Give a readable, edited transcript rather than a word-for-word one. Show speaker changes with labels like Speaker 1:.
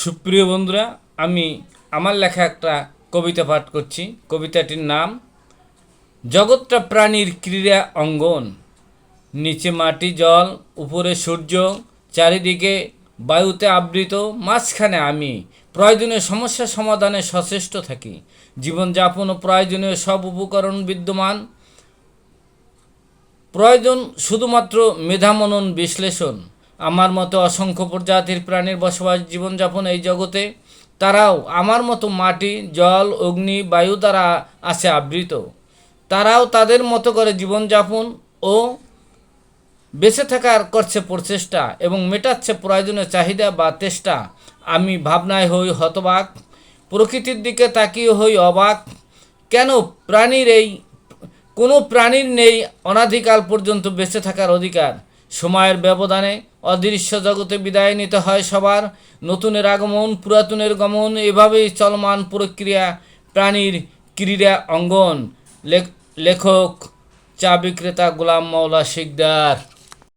Speaker 1: সুপ্রিয় বন্ধুরা, আমি আমার লেখা একটা কবিতা পাঠ করছি। কবিতাটির নাম জগৎটা প্রাণীর ক্রীড়া অঙ্গন। নিচে মাটি জল, উপরে সূর্য, চারিদিকে বায়ুতে আবৃত, মাঝখানে আমি প্রয়োজনীয় সমস্যা সমাধানে সচেষ্ট থাকি। জীবনযাপন ও প্রয়োজনীয় সব উপকরণ বিদ্যমান, প্রয়োজন শুধুমাত্র মেধামনন বিশ্লেষণ। আমার মতো অসংখ্য প্রজাতির প্রাণীর বসবাস জীবনযাপন এই জগতে। তারাও আমার মতো মাটি জল অগ্নি বায়ু দ্বারা আছে আবৃত। তারাও তাদের মতো করে জীবনযাপন ও বেঁচে থাকার করছে প্রচেষ্টা এবং মেটাচ্ছে প্রয়োজনীয় চাহিদা বা তেষ্টা। আমি ভাবনায় হই হতবাক, প্রকৃতির দিকে তাকিয়ে হই অবাক। কেন প্রাণীর এই কোনো প্রাণীর নেই অনাদিকাল পর্যন্ত বেঁচে থাকার অধিকার? সময়ের ব্যবধানে অদৃশ্য জগতে বিদায় নিতে হয় সবার। নতুনের আগমন পুরাতনের গমন, এভাবেই চলমান প্রক্রিয়া প্রাণীর ক্রীড়া অঙ্গন। লেখক চা বিক্রেতা গোলাম মাওলা শিকদার।